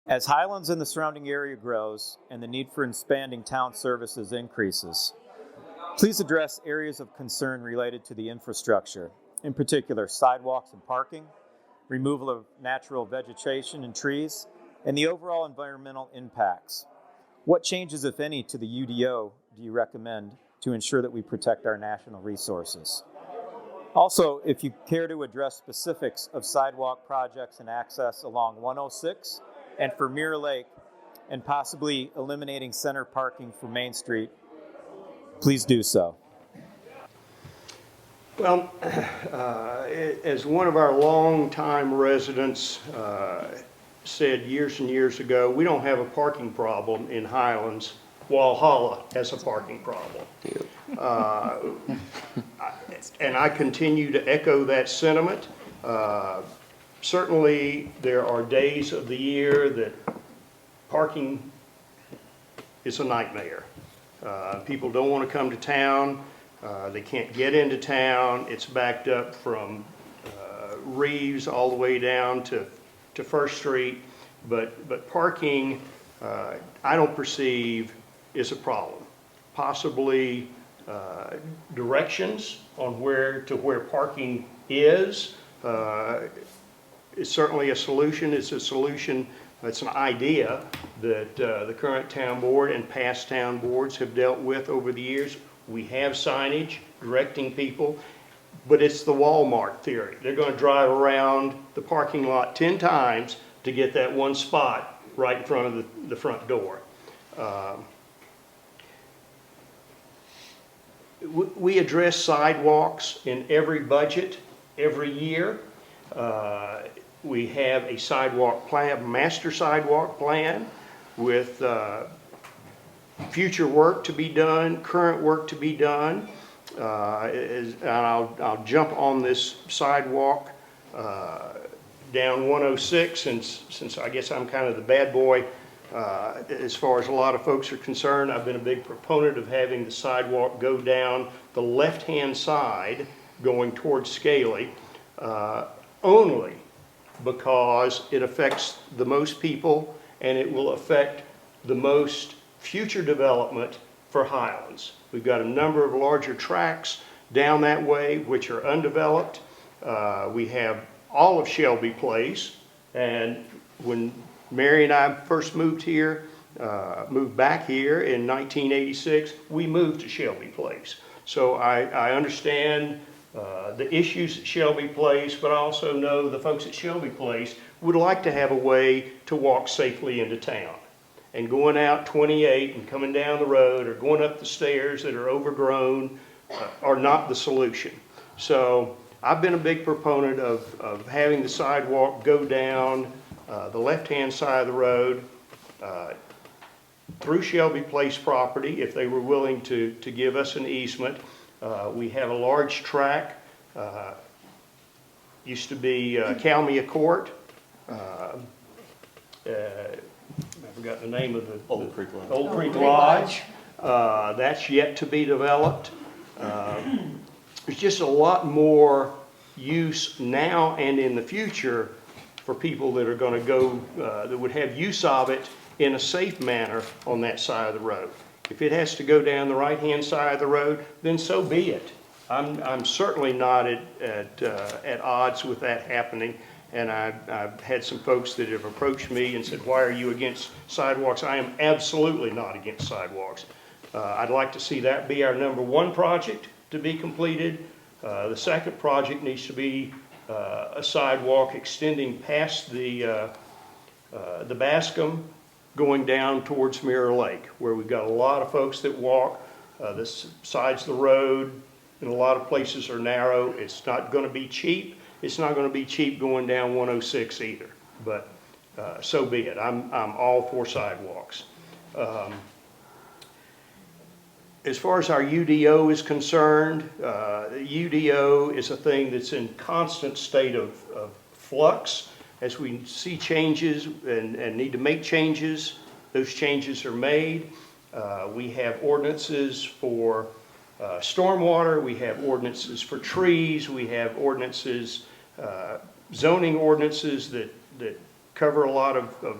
As Highlands and the surrounding area grows and the need for expanding town services increases, please address areas of concern related to the infrastructure, in particular sidewalks and parking, removal of natural vegetation and trees, and the overall environmental impacts. What changes, if any, to the UDO do you recommend to ensure that we protect our national resources? Also, if you care to address specifics of sidewalk projects and access along 106 and for Mirror Lake, and possibly eliminating center parking for Main Street, please do so. Well, as one of our longtime residents said years and years ago, we don't have a parking problem in Highlands. Walhalla has a parking problem. And I continue to echo that sentiment. Certainly, there are days of the year that parking is a nightmare. People don't want to come to town. They can't get into town. It's backed up from Reeves all the way down to First Street. But parking, I don't perceive is a problem. Possibly directions on where parking is certainly a solution. It's a solution. It's an idea that the current town board and past town boards have dealt with over the years. We have signage directing people, but it's the Walmart theory. They're going to drive around the parking lot 10 times to get that one spot right in front of the front door. We address sidewalks in every budget every year. We have a sidewalk plan, master sidewalk plan with future work to be done, current work to be done. And I'll jump on this sidewalk down 106 since I guess I'm kind of the bad boy as far as a lot of folks are concerned. I've been a big proponent of having the sidewalk go down the left-hand side going towards Scaly only because it affects the most people and it will affect the most future development for Highlands. We've got a number of larger tracks down that way which are undeveloped. We have all of Shelby Place, and when Mary and I first moved back here in 1986, we moved to Shelby Place. So I understand the issues at Shelby Place, but I also know the folks at Shelby Place would like to have a way to walk safely into town. And going out 28 and coming down the road or going up the stairs that are overgrown are not the solution. So I've been a big proponent of having the sidewalk go down the left-hand side of the road through Shelby Place property if they were willing to give us an easement. We have a large track, used to be Calmia Court. I forgot the name of the Old Creek Lodge. Old Creek Lodge. That's yet to be developed. There's just a lot more use now and in the future for people that are going to go, that would have use of it in a safe manner on that side of the road. If it has to go down the right-hand side of the road, then so be it. I'm certainly not at odds with that happening. And I've had some folks that have approached me and said, why are you against sidewalks? I am absolutely not against sidewalks. I'd like to see that be our number one project to be completed. The second project needs to be a sidewalk extending past the Bascom going down towards Mirror Lake, where we've got a lot of folks that walk. The sides of the road in a lot of places are narrow. It's not going to be cheap. It's not going to be cheap going down 106 either, but so be it. I'm all for sidewalks. As far as our UDO is concerned, the UDO is a thing that's in constant state of flux. As we see changes and need to make changes, those changes are made. We have ordinances for stormwater, we have ordinances for trees, we have ordinances, zoning ordinances that cover a lot of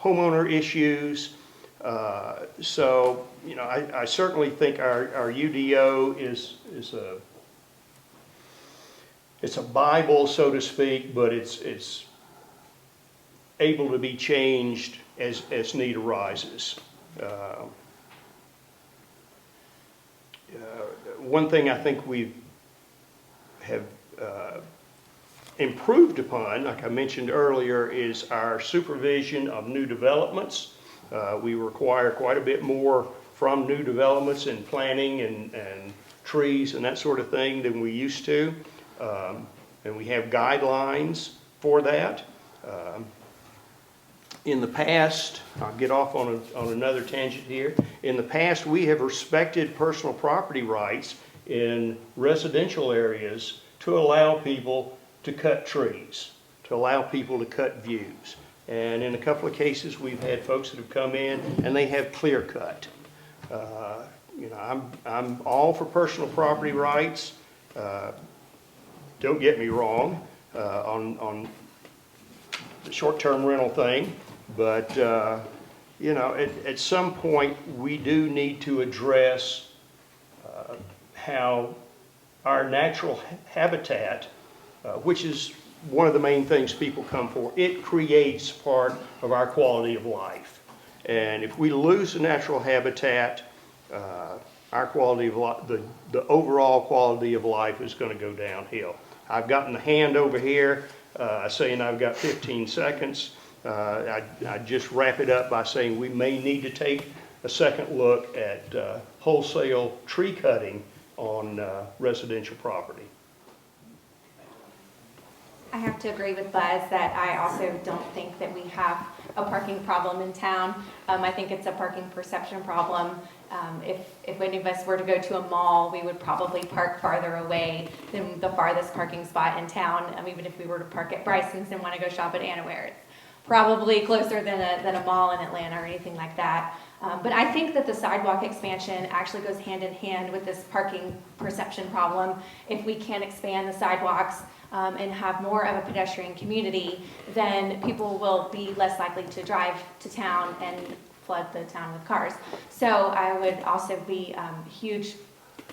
homeowner issues. So, you know, I certainly think our UDO is it's a Bible, so to speak, but it's able to be changed as need arises. One thing I think we have improved upon, like I mentioned earlier, is our supervision of new developments. We require quite a bit more from new developments in planting and trees and that sort of thing than we used to. And we have guidelines for that. In the past, I'll get off on another tangent here. In the past, we have respected personal property rights in residential areas to allow people to cut trees, to allow people to cut views. And in a couple of cases, we've had folks that have come in and they have clear cut. You know, I'm all for personal property rights. Don't get me wrong on the short-term rental thing, but you know, at some point we do need to address how our natural habitat, which is one of the main things people come for, it creates part of our quality of life. And if we lose the natural habitat, our quality of life, the overall quality of life is going to go downhill. I've gotten the hand over here saying I've got 15 seconds. I just wrap it up by saying we may need to take a second look at wholesale tree cutting on residential property. I have to agree with Buzz that I also don't think that we have a parking problem in town. I think it's a parking perception problem. If any of us were to go to a mall, we would probably park farther away than the farthest parking spot in town. Even if we were to park at Bryson's and want to go shop at Anywhere, it's probably closer than a mall in Atlanta or anything like that. But I think that the sidewalk expansion actually goes hand in hand with this parking perception problem. If we can expand the sidewalks and have more of a pedestrian community, then people will be less likely to drive to town and flood the town with cars. So I would also be a huge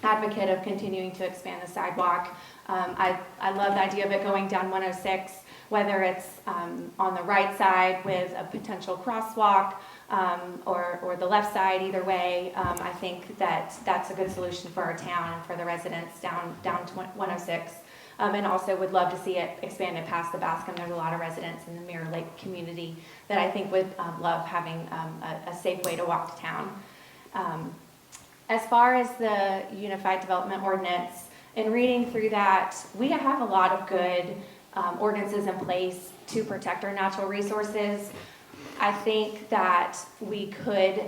advocate of continuing to expand the sidewalk. I love the idea of it going down 106, whether it's on the right side with a potential crosswalk or the left side, either way. I think that that's a good solution for our town and for the residents down to 106. And also would love to see it expanded past the Bascom. There's a lot of residents in the Mirror Lake community that I think would love having a safe way to walk to town. As far as the Unified Development Ordinance, in reading through that, we have a lot of good ordinances in place to protect our natural resources. I think that we could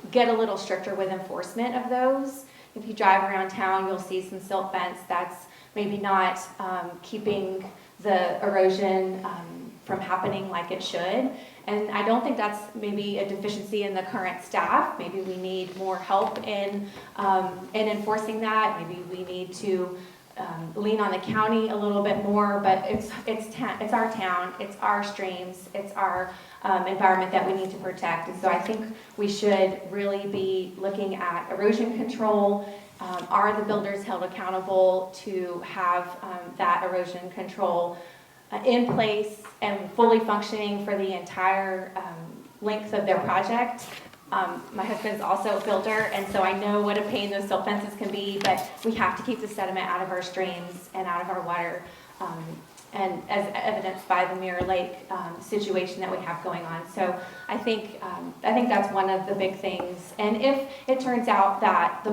get a little stricter with enforcement of those. If you drive around town, you'll see some silt fence that's maybe not keeping the erosion from happening like it should. And I don't think that's maybe a deficiency in the current staff. Maybe we need more help in enforcing that. Maybe we need to lean on the county a little bit more, but it's our town, it's our streams, it's our environment that we need to protect. And so I think we should really be looking at erosion control. Are the builders held accountable to have that erosion control in place and fully functioning for the entire length of their project? My husband's also a builder, and so I know what a pain those silt fences can be, but we have to keep the sediment out of our streams and out of our water, and as evidenced by the Mirror Lake situation that we have going on. So I think that's one of the big things. And if it turns out that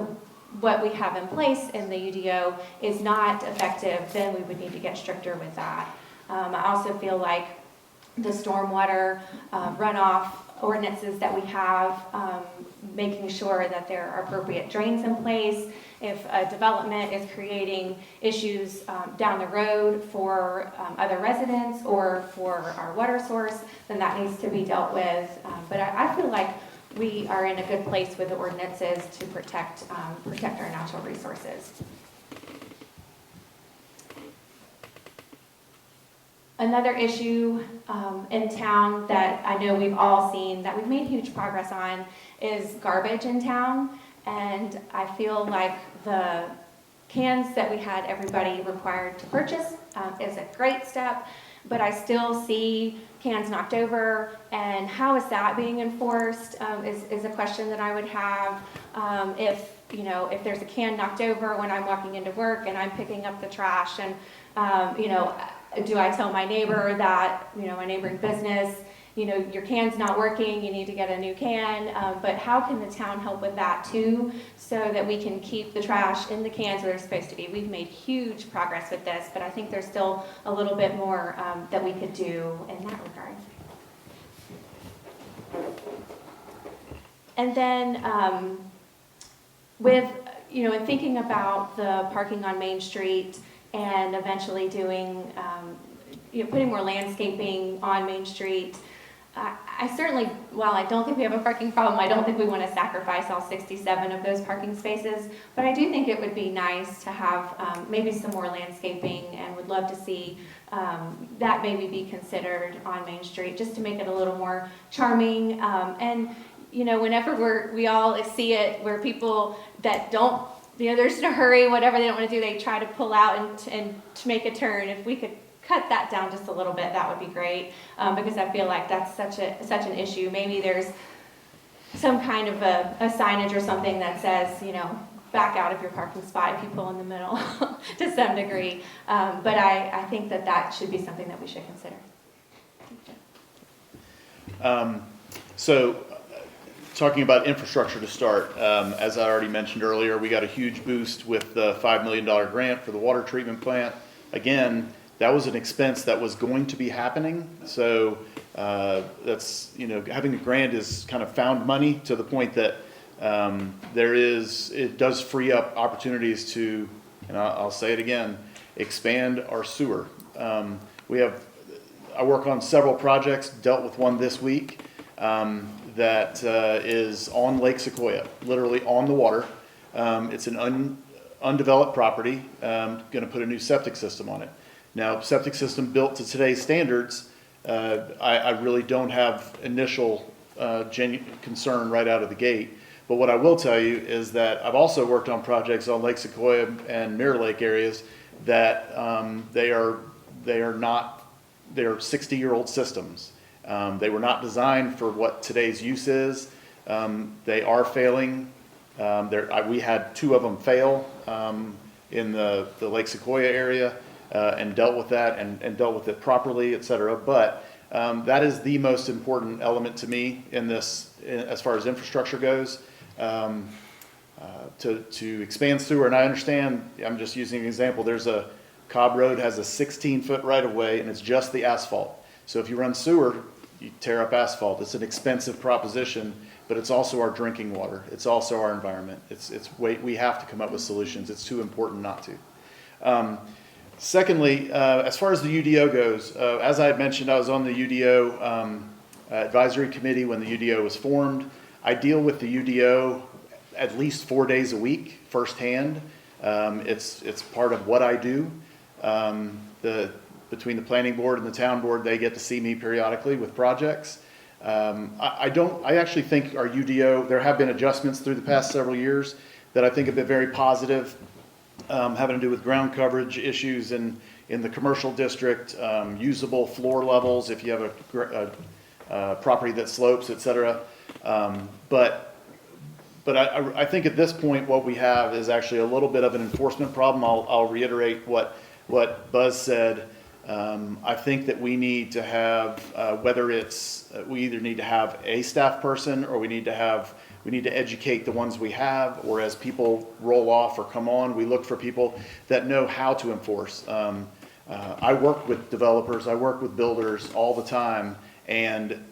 what we have in place in the UDO is not effective, then we would need to get stricter with that. I also feel like the stormwater runoff ordinances that we have, making sure that there are appropriate drains in place. If a development is creating issues down the road for other residents or for our water source, then that needs to be dealt with. But I feel like we are in a good place with the ordinances to protect our natural resources. Another issue in town that I know we've all seen that we've made huge progress on is garbage in town. And I feel like the cans that we had everybody required to purchase is a great step, but I still see cans knocked over, and how is that being enforced is a question that I would have. If there's a can knocked over when I'm walking into work and I'm picking up the trash, and do I tell my neighbor that, my neighboring business, your can's not working, you need to get a new can, but how can the town help with that too, so that we can keep the trash in the cans where they're supposed to be? We've made huge progress with this, but I think there's still a little bit more that we could do in that regard. And then in thinking about the parking on Main Street and eventually doing, putting more landscaping on Main Street, I certainly, while I don't think we have a parking problem, I don't think we want to sacrifice all 67 of those parking spaces, but I do think it would be nice to have maybe some more landscaping, and would love to see that maybe be considered on Main Street, just to make it a little more charming. Whenever we all see it, where people that don't, they're just in a hurry, whatever they don't want to do, they try to pull out and to make a turn. If we could cut that down just a little bit, that would be great, because I feel like that's such an issue. Maybe there's some kind of a signage or something that says, back out of your parking spot if you pull in the middle to some degree. But I think that should be something that we should consider. So talking about infrastructure to start, as I already mentioned earlier, we got a huge boost with the $5 million grant for the water treatment plant. Again, that was an expense that was going to be happening. So that's, having a grant is kind of found money, to the point that it does free up opportunities to, and I'll say it again, expand our sewer. I work on several projects, dealt with one this week that is on Lake Sequoia, literally on the water. It's an undeveloped property, going to put a new septic system on it. Now, septic system built to today's standards, I really don't have initial genuine concern right out of the gate. But what I will tell you is that I've also worked on projects on Lake Sequoia and Mirror Lake areas that they are 60-year-old systems. They were not designed for what today's use is. They are failing. We had 2 of them fail in the Lake Sequoia area. And dealt with that and dealt with it properly, et cetera. But that is the most important element to me in this, as far as infrastructure goes, to expand sewer. And I understand, I'm just using an example, Cobb Road has a 16-foot right-of-way, and it's just the asphalt. So if you run sewer, you tear up asphalt. It's an expensive proposition, but it's also our drinking water. It's also our environment. We have to come up with solutions. It's too important not to. Secondly, as far as the UDO goes, as I had mentioned, I was on the UDO advisory committee when the UDO was formed. I deal with the UDO at least 4 days a week firsthand. It's part of what I do. Between the planning board and the town board, they get to see me periodically with projects. I actually think our UDO, there have been adjustments through the past several years that I think have been very positive. Having to do with ground coverage issues in the commercial district, usable floor levels if you have a property that slopes, et cetera. But I think at this point what we have is actually a little bit of an enforcement problem. I'll reiterate what Buzz said. I think that we need to have, we either need to have a staff person, or we need to educate the ones we have, or as people roll off or come on, we look for people that know how to enforce. I work with developers, I work with builders all the time, and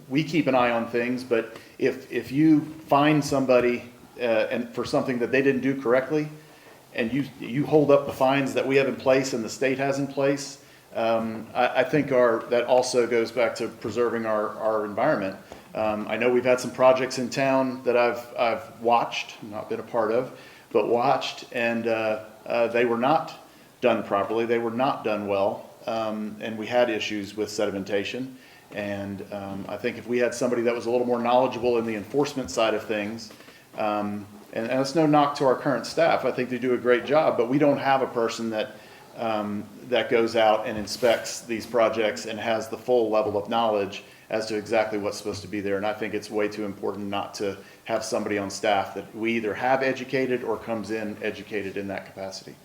we keep an eye on things, but if you find somebody and for something that they didn't do correctly, and you hold up the fines that we have in place and the state has in place, I think that also goes back to preserving our environment. I know we've had some projects in town that I've watched, not been a part of, but watched, and they were not done properly. They were not done well, and we had issues with sedimentation. And I think if we had somebody that was a little more knowledgeable in the enforcement side of things, and it's no knock to our current staff, I think they do a great job, but we don't have a person that that goes out and inspects these projects and has the full level of knowledge as to exactly what's supposed to be there. And I think it's way too important not to have somebody on staff that we either have educated or comes in educated in that capacity.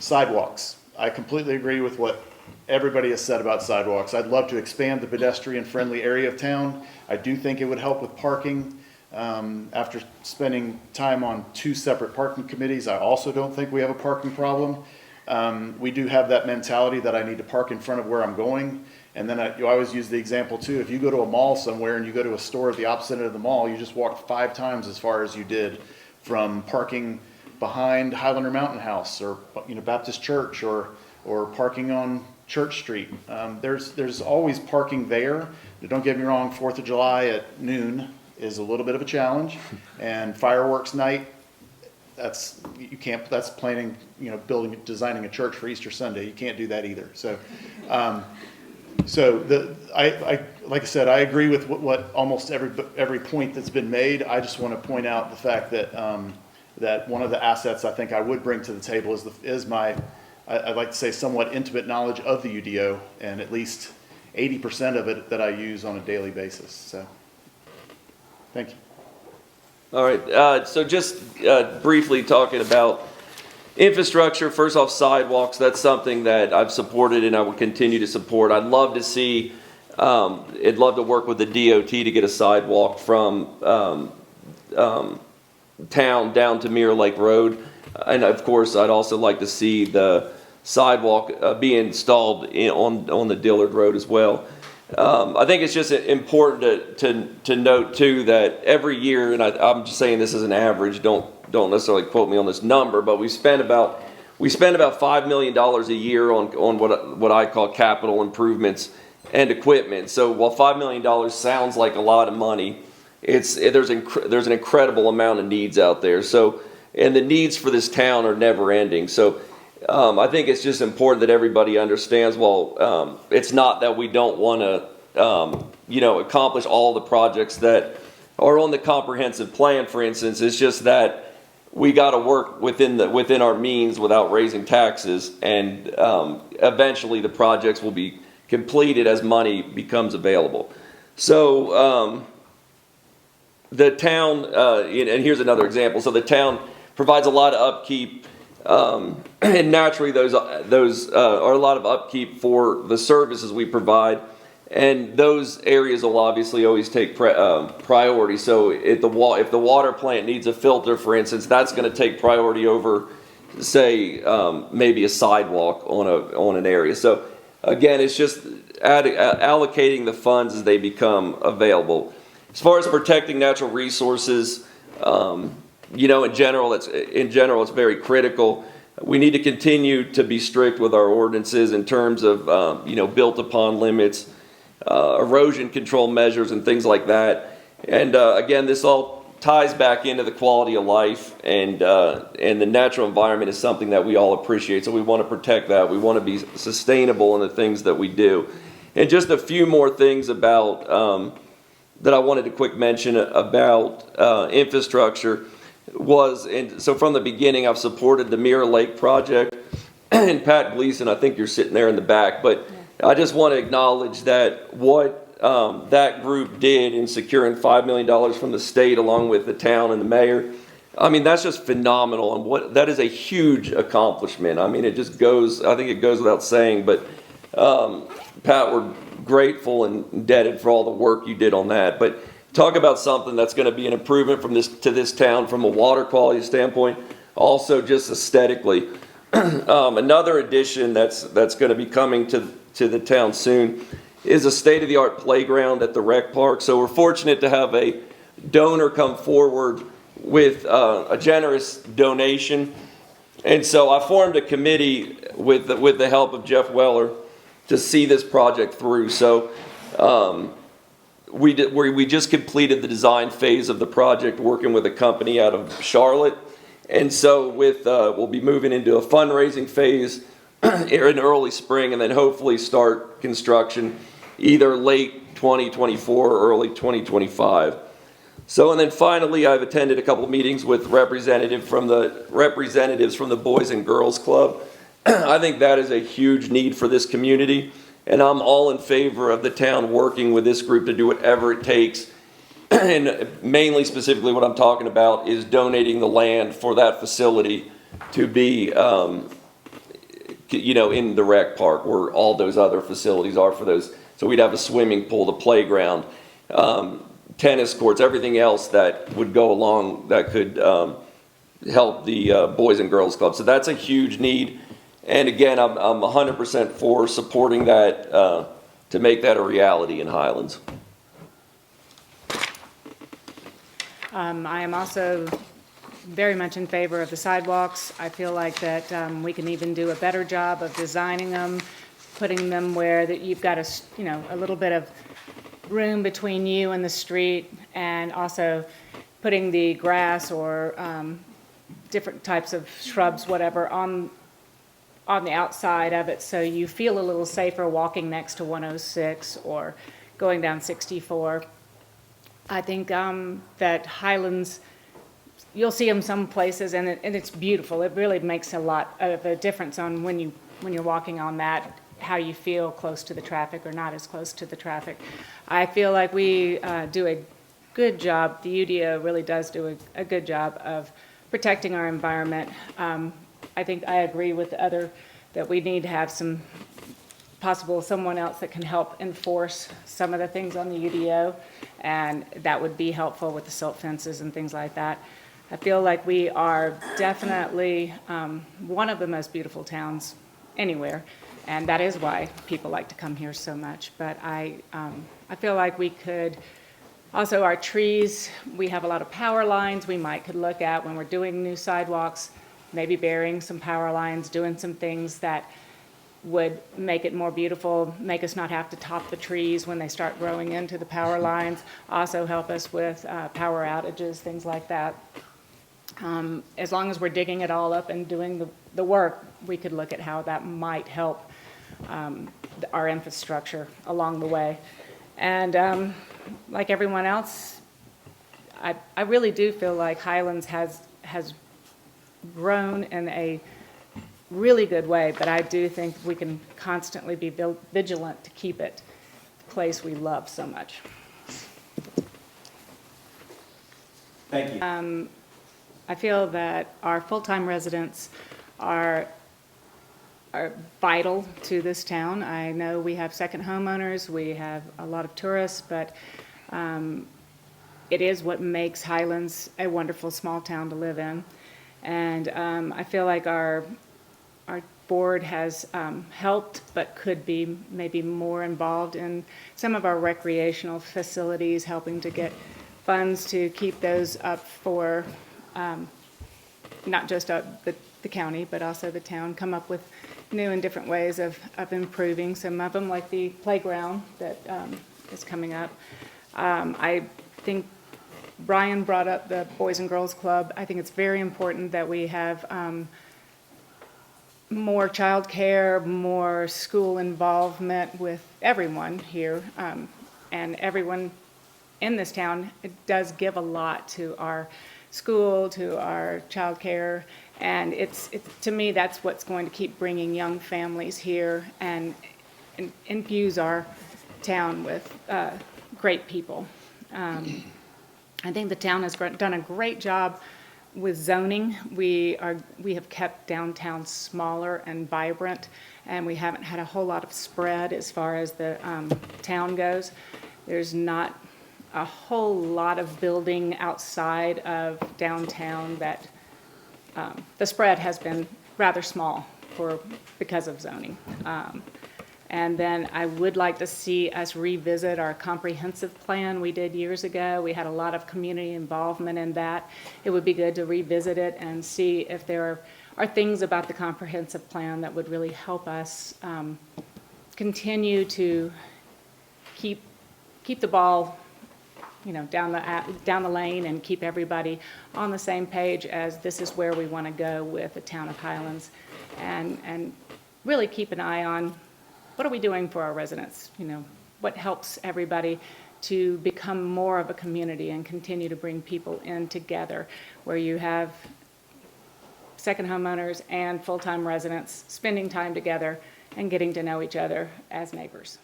Sidewalks. I completely agree with what everybody has said about sidewalks. I'd love to expand the pedestrian-friendly area of town. I do think it would help with parking. After spending time on 2 separate parking committees, I also don't think we have a parking problem. We do have that mentality that I need to park in front of where I'm going. And then you always use the example too, if you go to a mall somewhere and you go to a store at the opposite end of the mall, you just walked 5 times as far as you did from parking behind Highlander Mountain House or Baptist Church or parking on Church Street. There's always parking there. Don't get me wrong, 4th of July at noon is a little bit of a challenge, and fireworks night, that's planning, designing a church for Easter Sunday. You can't do that either. So, like I said, I agree with what almost every point that's been made. I just want to point out the fact that that one of the assets I think I would bring to the table is my, I'd like to say, somewhat intimate knowledge of the UDO, and at least 80% of it that I use on a daily basis. So, thank you. All right, so just briefly talking about infrastructure. First off, sidewalks. That's something that I've supported and I will continue to support. I'd love to see, I'd love to work with the DOT to get a sidewalk from town down to Mirror Lake Road. And of course, I'd also like to see the sidewalk be installed on the Dillard Road as well. I think it's just important to note too that every year, and I'm just saying this as an average, don't necessarily quote me on this number, but we spend about $5 million a year on what I call capital improvements and equipment. So while $5 million sounds like a lot of money, there's an incredible amount of needs out there. So, and the needs for this town are never ending. So I think it's just important that everybody understands, it's not that we don't want to, accomplish all the projects that are on the comprehensive plan, for instance. It's just that we got to work within our means without raising taxes, and eventually the projects will be completed as money becomes available. So the town, and here's another example. So the town provides a lot of upkeep. And naturally, those are a lot of upkeep for the services we provide, and those areas will obviously always take priority. So if the water plant needs a filter, for instance, that's going to take priority over, say, maybe a sidewalk on an area. So again, it's just allocating the funds as they become available. As far as protecting natural resources, in general, it's very critical. We need to continue to be strict with our ordinances in terms of, built upon limits, erosion control measures, and things like that. And again, this all ties back into the quality of life, and the natural environment is something that we all appreciate. So we want to protect that. We want to be sustainable in the things that we do. And just a few more things about that I wanted to quick mention about infrastructure. So from the beginning, I've supported the Mirror Lake project, and Pat Gleason, I think you're sitting there in the back, but I just want to acknowledge that what that group did in securing $5 million from the state along with the town and the mayor, I mean, that's just phenomenal, and that is a huge accomplishment. I mean, I think it goes without saying, but Pat, we're grateful and indebted for all the work you did on that. But talk about something that's going to be an improvement to this town from a water quality standpoint, also just aesthetically. Another addition that's going to be coming to the town soon is a state-of-the-art playground at the rec park. So we're fortunate to have a donor come forward with a generous donation, and so I formed a committee with the help of Jeff Weller to see this project through. So we just completed the design phase of the project, working with a company out of Charlotte, And so we'll be moving into a fundraising phase in early spring, and then hopefully start construction either late 2024 or early 2025. So, and then finally, I've attended a couple of meetings with representatives from the Boys and Girls Club. I think that is a huge need for this community, and I'm all in favor of the town working with this group to do whatever it takes. And mainly, specifically, what I'm talking about is donating the land for that facility to be, in the rec park where all those other facilities are for those. So we'd have a swimming pool, the playground, tennis courts, everything else that would go along that could help the Boys and Girls Club. So that's a huge need. And again, I'm 100% for supporting that to make that a reality in Highlands. I am also very much in favor of the sidewalks. I feel like that we can even do a better job of designing them, putting them where that you've got a little bit of room between you and the street, and also putting the grass or different types of shrubs, whatever, on the outside of it, so you feel a little safer walking next to 106 or going down 64. I think that Highlands, you'll see them some places, and it's beautiful. It really makes a lot of a difference on when you're walking on that, how you feel close to the traffic or not as close to the traffic. I feel like we do a good job. The UDO really does do a good job of protecting our environment. I think I agree with the other that we need to have someone else that can help enforce some of the things on the UDO, and that would be helpful with the silt fences and things like that. I feel like we are definitely one of the most beautiful towns anywhere, and that is why people like to come here so much. But I feel like we could also, our trees, we have a lot of power lines we could look at when we're doing new sidewalks, maybe burying some power lines, doing some things that would make it more beautiful, make us not have to top the trees when they start growing into the power lines, also help us with power outages, things like that. As long as we're digging it all up and doing the work, we could look at how that might help our infrastructure along the way. And like everyone else, I really do feel like Highlands has grown in a really good way, but I do think we can constantly be vigilant to keep it the place we love so much. Thank you. I feel that our full-time residents are vital to this town. I know we have second homeowners, we have a lot of tourists, but it is what makes Highlands a wonderful small town to live in. And I feel like our board has helped, but could be maybe more involved in some of our recreational facilities, helping to get funds to keep those up for not just the county, but also the town, come up with new and different ways of improving some of them, like the playground that is coming up. I think Brian brought up the Boys and Girls Club. I think it's very important that we have more childcare, more school involvement with everyone here, and everyone in this town. It does give a lot to our school, to our childcare, and it's to me that's what's going to keep bringing young families here and infuse our town with great people. I think the town has done a great job with zoning. We have kept downtown smaller and vibrant, and we haven't had a whole lot of spread as far as the town goes. There's not a whole lot of building outside of downtown that the spread has been rather small because of zoning. And then I would like to see us revisit our comprehensive plan we did years ago. We had a lot of community involvement in that. It would be good to revisit it and see if there are things about the comprehensive plan that would really help us continue to keep the ball down the lane and keep everybody on the same page as this is where we want to go with the town of Highlands, and really keep an eye on what are we doing for our residents, what helps everybody to become more of a community and continue to bring people in together, where you have second homeowners and full-time residents spending time together and getting to know each other as neighbors.